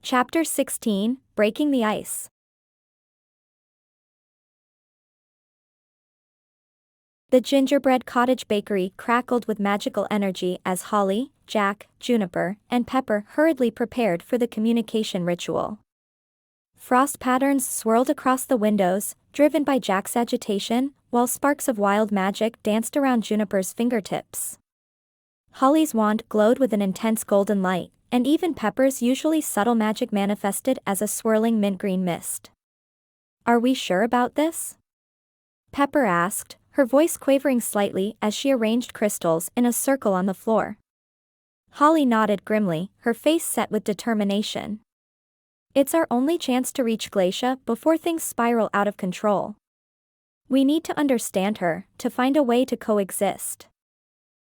Chapter 16, Breaking the Ice. The gingerbread cottage bakery crackled with magical energy as Holly, Jack, Juniper, and Pepper hurriedly prepared for the communication ritual. Frost patterns swirled across the windows, driven by Jack's agitation, while sparks of wild magic danced around Juniper's fingertips. Holly's wand glowed with an intense golden light, and even Pepper's usually subtle magic manifested as a swirling mint-green mist. "Are we sure about this?" Pepper asked, her voice quavering slightly as she arranged crystals in a circle on the floor. Holly nodded grimly, her face set with determination. "It's our only chance to reach Glacia before things spiral out of control. We need to understand her, to find a way to coexist."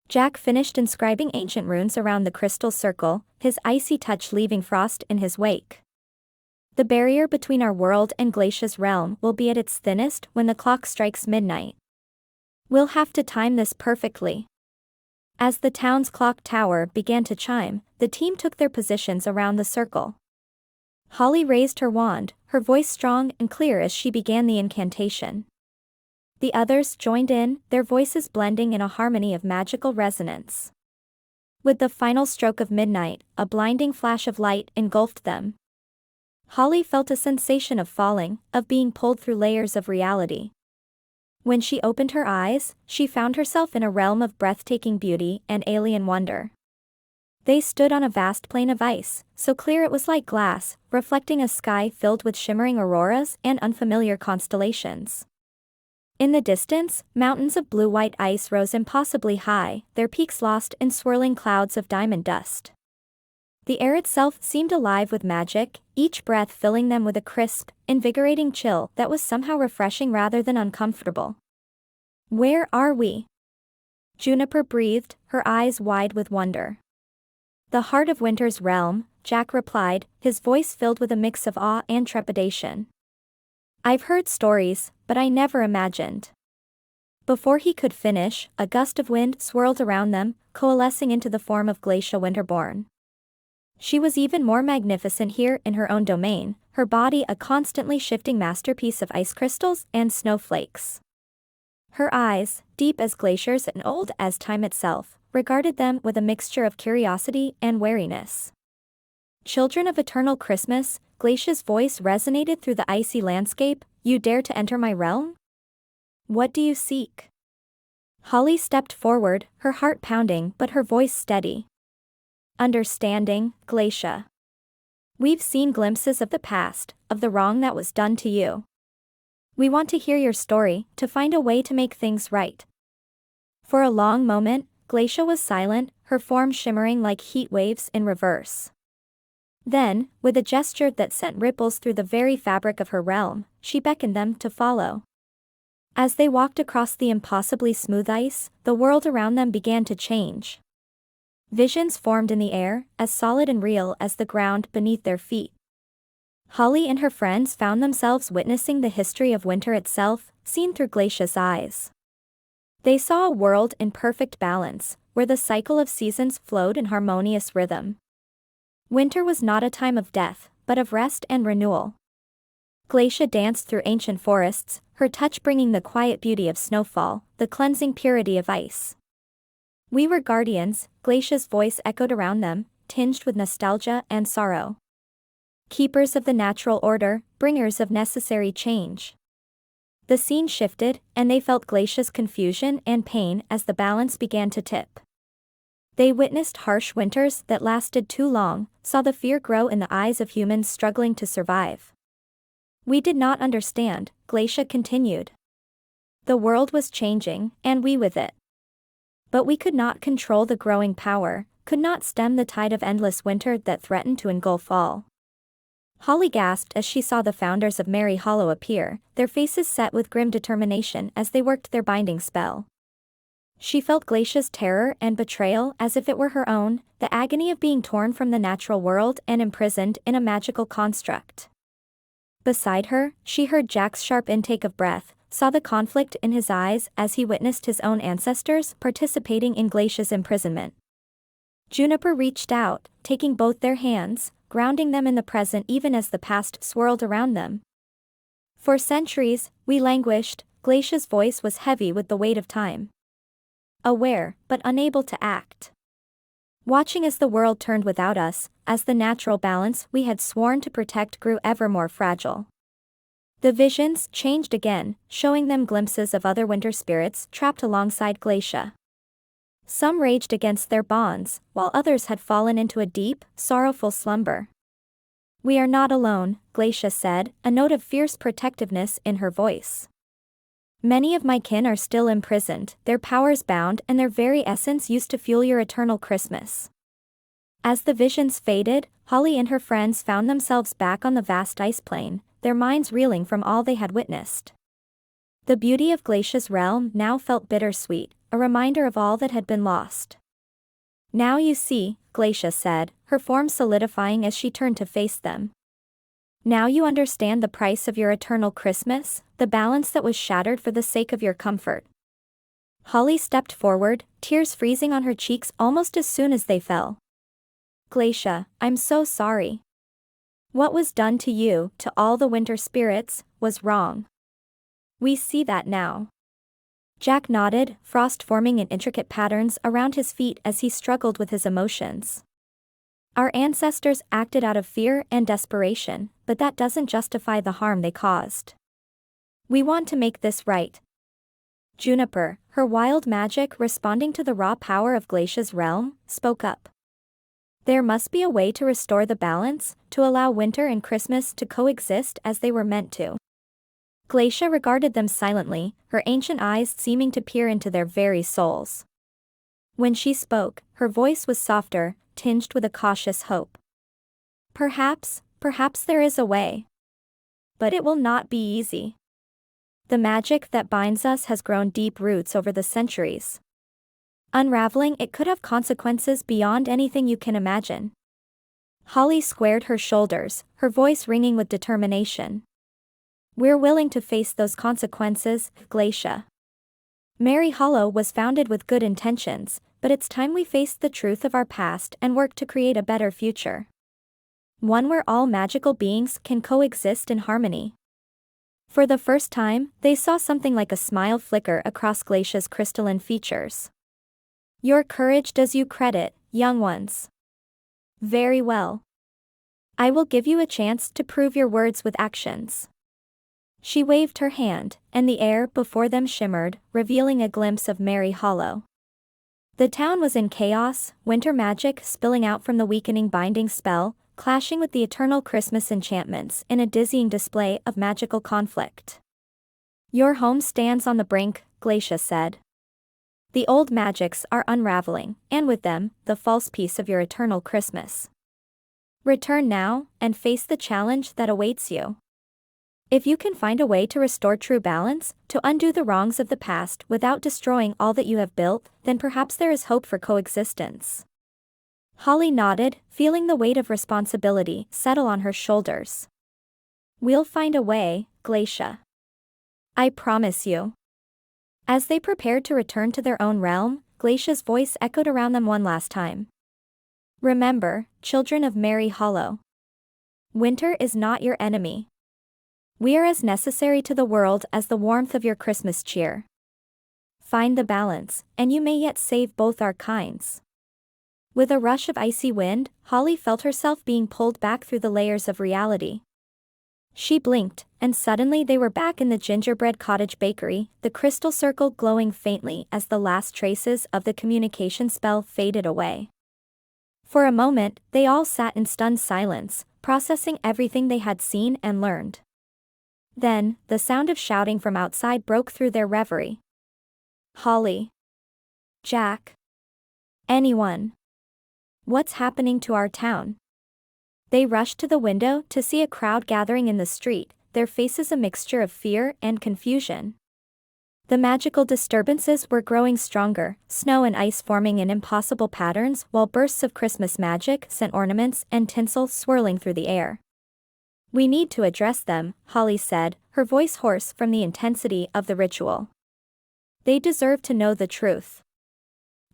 Jack finished inscribing ancient runes around the crystal circle, his icy touch leaving frost in his wake. "The barrier between our world and Glacia's realm will be at its thinnest when the clock strikes midnight. We'll have to time this perfectly." As the town's clock tower began to chime, the team took their positions around the circle. Holly raised her wand, her voice strong and clear as she began the incantation. The others joined in, their voices blending in a harmony of magical resonance. With the final stroke of midnight, a blinding flash of light engulfed them. Holly felt a sensation of falling, of being pulled through layers of reality. When she opened her eyes, she found herself in a realm of breathtaking beauty and alien wonder. They stood on a vast plain of ice, so clear it was like glass, reflecting a sky filled with shimmering auroras and unfamiliar constellations. In the distance, mountains of blue-white ice rose impossibly high, their peaks lost in swirling clouds of diamond dust. The air itself seemed alive with magic, each breath filling them with a crisp, invigorating chill that was somehow refreshing rather than uncomfortable. "Where are we?" Juniper breathed, her eyes wide with wonder. "The heart of winter's realm," Jack replied, his voice filled with a mix of awe and trepidation. "I've heard stories, but I never imagined." Before he could finish, a gust of wind swirled around them, coalescing into the form of Glacia Winterborn. She was even more magnificent here in her own domain, her body a constantly shifting masterpiece of ice crystals and snowflakes. Her eyes, deep as glaciers and old as time itself, regarded them with a mixture of curiosity and wariness. "Children of eternal Christmas," Glacia's voice resonated through the icy landscape, "you dare to enter my realm? What do you seek?" Holly stepped forward, her heart pounding but her voice steady. "Understanding, Glacia. We've seen glimpses of the past, of the wrong that was done to you. We want to hear your story, to find a way to make things right." For a long moment, Glacia was silent, her form shimmering like heat waves in reverse. Then, with a gesture that sent ripples through the very fabric of her realm, she beckoned them to follow. As they walked across the impossibly smooth ice, the world around them began to change. Visions formed in the air, as solid and real as the ground beneath their feet. Holly and her friends found themselves witnessing the history of winter itself, seen through Glacia's eyes. They saw a world in perfect balance, where the cycle of seasons flowed in harmonious rhythm. Winter was not a time of death, but of rest and renewal. Glacia danced through ancient forests, her touch bringing the quiet beauty of snowfall, the cleansing purity of ice. "We were guardians," Glacia's voice echoed around them, tinged with nostalgia and sorrow. "Keepers of the natural order, bringers of necessary change." The scene shifted, and they felt Glacia's confusion and pain as the balance began to tip. They witnessed harsh winters that lasted too long, saw the fear grow in the eyes of humans struggling to survive. "We did not understand," Glacia continued. "The world was changing, and we with it. But we could not control the growing power, could not stem the tide of endless winter that threatened to engulf all." Holly gasped as she saw the founders of Merry Hollow appear, their faces set with grim determination as they worked their binding spell. She felt Glacia's terror and betrayal as if it were her own, the agony of being torn from the natural world and imprisoned in a magical construct. Beside her, she heard Jack's sharp intake of breath, saw the conflict in his eyes as he witnessed his own ancestors participating in Glacia's imprisonment. Juniper reached out, taking both their hands, grounding them in the present even as the past swirled around them. For centuries, we languished. Glacia's voice was heavy with the weight of time. Aware, but unable to act. Watching as the world turned without us, as the natural balance we had sworn to protect grew ever more fragile. The visions changed again, showing them glimpses of other winter spirits trapped alongside Glacia. Some raged against their bonds, while others had fallen into a deep, sorrowful slumber. "We are not alone," Glacia said, a note of fierce protectiveness in her voice. "Many of my kin are still imprisoned, their powers bound and their very essence used to fuel your eternal Christmas." As the visions faded, Holly and her friends found themselves back on the vast ice plain, their minds reeling from all they had witnessed. The beauty of Glacia's realm now felt bittersweet, a reminder of all that had been lost. "Now you see," Glacia said, her form solidifying as she turned to face them. "Now you understand the price of your eternal Christmas, the balance that was shattered for the sake of your comfort." Holly stepped forward, tears freezing on her cheeks almost as soon as they fell. "Glacia, I'm so sorry. What was done to you, to all the winter spirits, was wrong. We see that now." Jack nodded, frost forming in intricate patterns around his feet as he struggled with his emotions. "Our ancestors acted out of fear and desperation, but that doesn't justify the harm they caused. We want to make this right." Juniper, her wild magic responding to the raw power of Glacia's realm, spoke up. "There must be a way to restore the balance, to allow winter and Christmas to coexist as they were meant to." Glacia regarded them silently, her ancient eyes seeming to peer into their very souls. When she spoke, her voice was softer, tinged with a cautious hope. Perhaps there is a way. But it will not be easy. The magic that binds us has grown deep roots over the centuries. Unraveling it could have consequences beyond anything you can imagine." Holly squared her shoulders, her voice ringing with determination. "We're willing to face those consequences, Glacia. Mary Hollow was founded with good intentions, but it's time we faced the truth of our past and worked to create a better future. One where all magical beings can coexist in harmony." For the first time, they saw something like a smile flicker across Glacia's crystalline features. "Your courage does you credit, young ones. Very well. I will give you a chance to prove your words with actions." She waved her hand, and the air before them shimmered, revealing a glimpse of Mary Hollow. The town was in chaos, winter magic spilling out from the weakening binding spell, clashing with the eternal Christmas enchantments in a dizzying display of magical conflict. "Your home stands on the brink," Glacia said. "The old magics are unraveling, and with them, the false peace of your eternal Christmas. Return now, and face the challenge that awaits you. If you can find a way to restore true balance, to undo the wrongs of the past without destroying all that you have built, then perhaps there is hope for coexistence." Holly nodded, feeling the weight of responsibility settle on her shoulders. "We'll find a way, Glacia. I promise you." As they prepared to return to their own realm, Glacia's voice echoed around them one last time. "Remember, children of Mary Hollow. Winter is not your enemy. We are as necessary to the world as the warmth of your Christmas cheer. Find the balance, and you may yet save both our kinds." With a rush of icy wind, Holly felt herself being pulled back through the layers of reality. She blinked, and suddenly they were back in the gingerbread cottage bakery, the crystal circle glowing faintly as the last traces of the communication spell faded away. For a moment, they all sat in stunned silence, processing everything they had seen and learned. Then, the sound of shouting from outside broke through their reverie. "Holly! Jack! Anyone! What's happening to our town?" They rushed to the window to see a crowd gathering in the street, their faces a mixture of fear and confusion. The magical disturbances were growing stronger, snow and ice forming in impossible patterns while bursts of Christmas magic sent ornaments and tinsel swirling through the air. "We need to address them," Holly said, her voice hoarse from the intensity of the ritual. "They deserve to know the truth."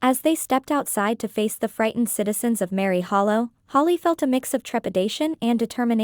As they stepped outside to face the frightened citizens of Merry Hollow, Holly felt a mix of trepidation and determination.